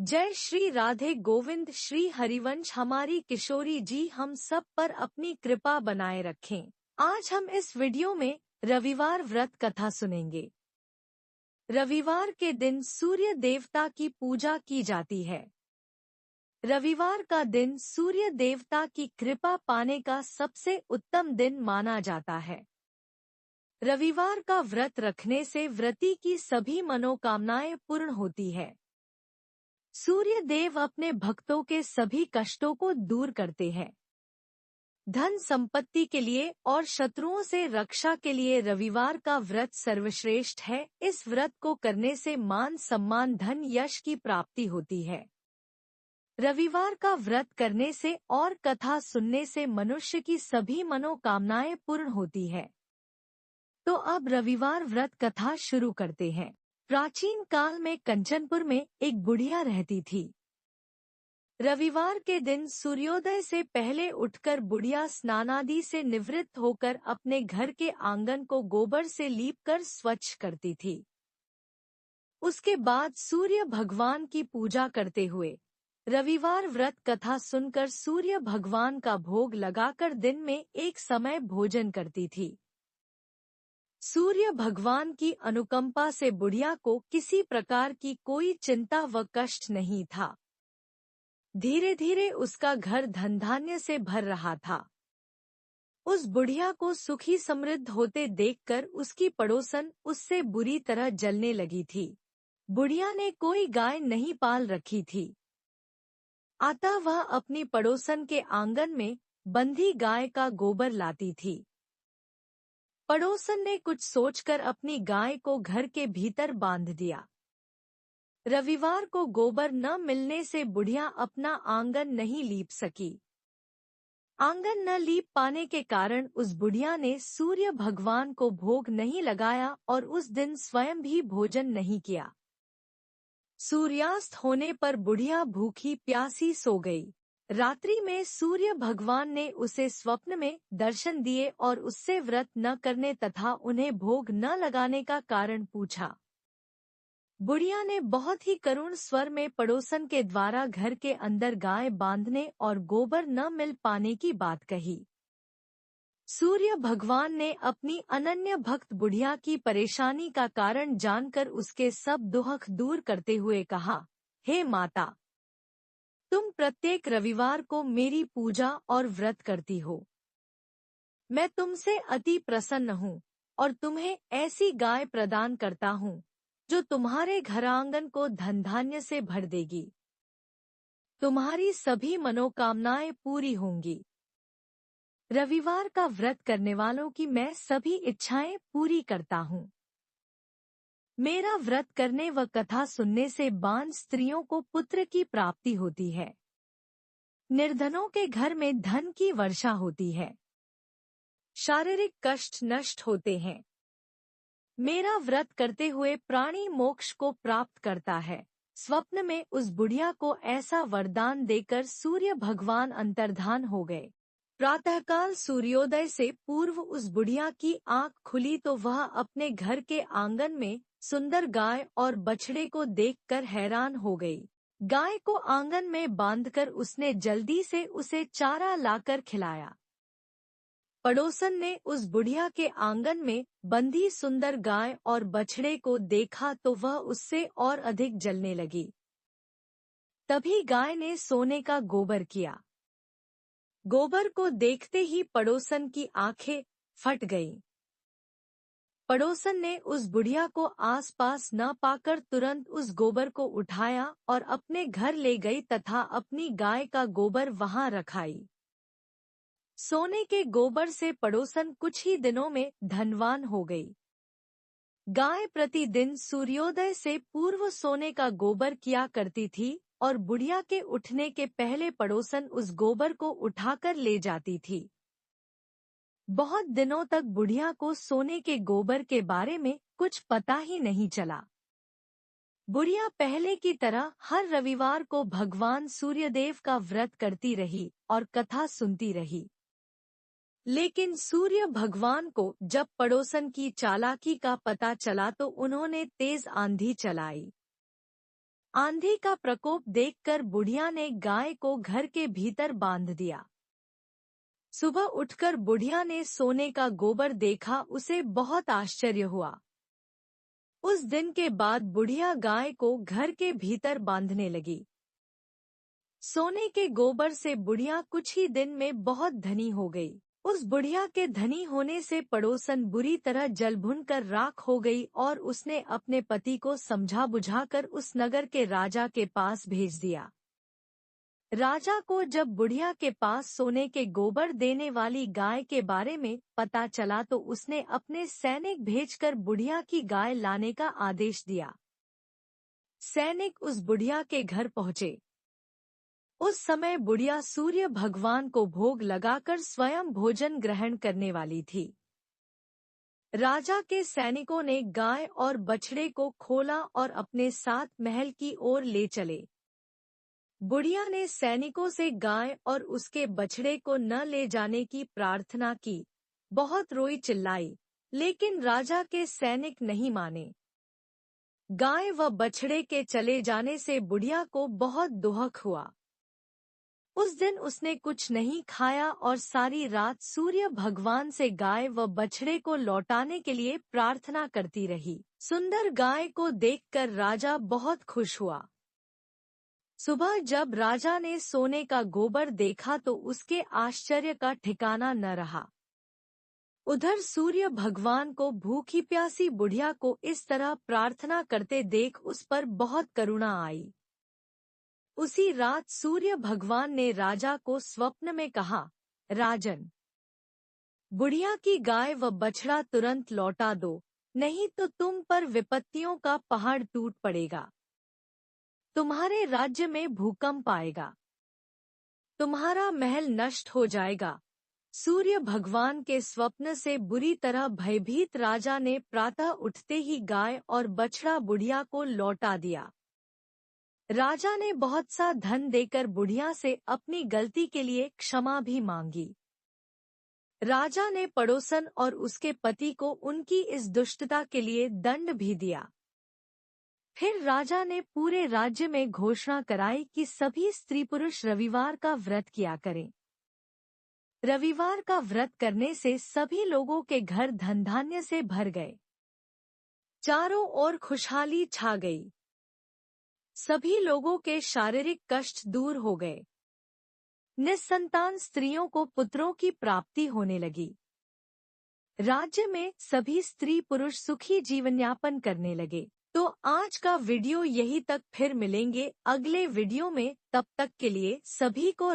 जय श्री राधे गोविंद। श्री हरिवंश हमारी किशोरी जी हम सब पर अपनी कृपा बनाए रखें। आज हम इस वीडियो में रविवार व्रत कथा सुनेंगे। रविवार के दिन सूर्य देवता की पूजा की जाती है। रविवार का दिन सूर्य देवता की कृपा पाने का सबसे उत्तम दिन माना जाता है। रविवार का व्रत रखने से व्रती की सभी मनोकामनाएं पूर्ण होती है। सूर्य देव अपने भक्तों के सभी कष्टों को दूर करते हैं। धन संपत्ति के लिए और शत्रुओं से रक्षा के लिए रविवार का व्रत सर्वश्रेष्ठ है। इस व्रत को करने से मान सम्मान धन यश की प्राप्ति होती है। रविवार का व्रत करने से और कथा सुनने से मनुष्य की सभी मनोकामनाएं पूर्ण होती है। तो अब रविवार व्रत कथा शुरू करते हैं। प्राचीन काल में कंचनपुर में एक बुढ़िया रहती थी। रविवार के दिन सूर्योदय से पहले उठकर बुढ़िया स्नानादि से निवृत्त होकर अपने घर के आंगन को गोबर से लीपकर स्वच्छ करती थी। उसके बाद सूर्य भगवान की पूजा करते हुए रविवार व्रत कथा सुनकर सूर्य भगवान का भोग लगाकर दिन में एक समय भोजन करती थी। सूर्य भगवान की अनुकंपा से बुढ़िया को किसी प्रकार की कोई चिंता व कष्ट नहीं था। धीरे धीरे उसका घर धन धान्य से भर रहा था। उस बुढ़िया को सुखी समृद्ध होते देखकर उसकी पड़ोसन उससे बुरी तरह जलने लगी थी। बुढ़िया ने कोई गाय नहीं पाल रखी थी, अतः वह अपनी पड़ोसन के आंगन में बंधी गाय का गोबर लाती थी। पड़ोसन ने कुछ सोचकर अपनी गाय को घर के भीतर बांध दिया। रविवार को गोबर न मिलने से बुढ़िया अपना आंगन नहीं लीप सकी। आंगन न लीप पाने के कारण उस बुढ़िया ने सूर्य भगवान को भोग नहीं लगाया और उस दिन स्वयं भी भोजन नहीं किया। सूर्यास्त होने पर बुढ़िया भूखी प्यासी सो गई। रात्रि में सूर्य भगवान ने उसे स्वप्न में दर्शन दिए और उससे व्रत न करने तथा उन्हें भोग न लगाने का कारण पूछा। बुढ़िया ने बहुत ही करुण स्वर में पड़ोसन के द्वारा घर के अंदर गाय बांधने और गोबर न मिल पाने की बात कही। सूर्य भगवान ने अपनी अनन्य भक्त बुढ़िया की परेशानी का कारण जानकर उसके सब दुख दूर करते हुए कहा, हे माता, तुम प्रत्येक रविवार को मेरी पूजा और व्रत करती हो। मैं तुमसे अति प्रसन्न हूँ और तुम्हें ऐसी गाय प्रदान करता हूँ जो तुम्हारे घर आंगन को धन धान्य से भर देगी। तुम्हारी सभी मनोकामनाएं पूरी होंगी। रविवार का व्रत करने वालों की मैं सभी इच्छाएं पूरी करता हूँ। मेरा व्रत करने व कथा सुनने से बांझ स्त्रियों को पुत्र की प्राप्ति होती है। निर्धनों के घर में धन की वर्षा होती है। शारीरिक कष्ट नष्ट होते हैं। मेरा व्रत करते हुए प्राणी मोक्ष को प्राप्त करता है। स्वप्न में उस बुढ़िया को ऐसा वरदान देकर सूर्य भगवान अंतर्धान हो गए। प्रातःकाल सूर्योदय से पूर्व उस बुढ़िया की आंख खुली तो वह अपने घर के आंगन में सुंदर गाय और बछड़े को देखकर हैरान हो गई। गाय को आंगन में बांधकर उसने जल्दी से उसे चारा लाकर खिलाया। पड़ोसन ने उस बुढ़िया के आंगन में बंधी सुंदर गाय और बछड़े को देखा तो वह उससे और अधिक जलने लगी। तभी गाय ने सोने का गोबर किया। गोबर को देखते ही पड़ोसन की आंखें फट गईं। पड़ोसन ने उस बुढ़िया को आसपास न पाकर तुरंत उस गोबर को उठाया और अपने घर ले गई तथा अपनी गाय का गोबर वहां रखाई। सोने के गोबर से पड़ोसन कुछ ही दिनों में धनवान हो गई। गाय प्रतिदिन सूर्योदय से पूर्व सोने का गोबर किया करती थी और बुढ़िया के उठने के पहले पड़ोसन उस गोबर को उठाकर ले जाती थी। बहुत दिनों तक बुढ़िया को सोने के गोबर के बारे में कुछ पता ही नहीं चला। बुढ़िया पहले की तरह हर रविवार को भगवान सूर्यदेव का व्रत करती रही और कथा सुनती रही। लेकिन सूर्य भगवान को जब पड़ोसन की चालाकी का पता चला तो उन्होंने तेज आंधी चलाई। आंधी का प्रकोप देखकर बुढ़िया ने गाय को घर के भीतर बांध दिया। सुबह उठकर बुढ़िया ने सोने का गोबर देखा, उसे बहुत आश्चर्य हुआ। उस दिन के बाद बुढ़िया गाय को घर के भीतर बांधने लगी। सोने के गोबर से बुढ़िया कुछ ही दिन में बहुत धनी हो गई। उस बुढ़िया के धनी होने से पड़ोसन बुरी तरह जल भुन कर राख हो गई और उसने अपने पति को समझा बुझाकर उस नगर के राजा के पास भेज दिया। राजा को जब बुढ़िया के पास सोने के गोबर देने वाली गाय के बारे में पता चला तो उसने अपने सैनिक भेजकर बुढ़िया की गाय लाने का आदेश दिया। सैनिक उस बुढ़िया के घर पहुंचे। उस समय बुढ़िया सूर्य भगवान को भोग लगाकर स्वयं भोजन ग्रहण करने वाली थी। राजा के सैनिकों ने गाय और बछड़े को खोला और अपने साथ महल की ओर ले चले। बुढ़िया ने सैनिकों से गाय और उसके बछड़े को न ले जाने की प्रार्थना की, बहुत रोई चिल्लाई, लेकिन राजा के सैनिक नहीं माने। गाय व बछड़े के चले जाने से बुढ़िया को बहुत दुख हुआ। उस दिन उसने कुछ नहीं खाया और सारी रात सूर्य भगवान से गाय व बछड़े को लौटाने के लिए प्रार्थना करती रही। सुंदर गाय को देखकर राजा बहुत खुश हुआ। सुबह जब राजा ने सोने का गोबर देखा तो उसके आश्चर्य का ठिकाना न रहा। उधर सूर्य भगवान को भूखी प्यासी बुढ़िया को इस तरह प्रार्थना करते देख उस पर बहुत करुणा आई। उसी रात सूर्य भगवान ने राजा को स्वप्न में कहा, राजन, बुढ़िया की गाय व बछड़ा तुरंत लौटा दो, नहीं तो तुम पर विपत्तियों का पहाड़ टूट पड़ेगा। तुम्हारे राज्य में भूकंप आएगा। तुम्हारा महल नष्ट हो जाएगा। सूर्य भगवान के स्वप्न से बुरी तरह भयभीत राजा ने प्रातः उठते ही गाय और बछड़ा बुढ़िया को लौटा दिया। राजा ने बहुत सा धन देकर बुढ़िया से अपनी गलती के लिए क्षमा भी मांगी। राजा ने पड़ोसन और उसके पति को उनकी इस दुष्टता के लिए दंड भी दिया। फिर राजा ने पूरे राज्य में घोषणा कराई कि सभी स्त्री पुरुष रविवार का व्रत किया करें। रविवार का व्रत करने से सभी लोगों के घर धन धान्य से भर गए। चारों ओर खुशहाली छा गई। सभी लोगों के शारीरिक कष्ट दूर हो गए। निस्संतान स्त्रियों को पुत्रों की प्राप्ति होने लगी। राज्य में सभी स्त्री पुरुष सुखी जीवन यापन करने लगे। तो आज का वीडियो यही तक, फिर मिलेंगे अगले वीडियो में। तब तक के लिए सभी को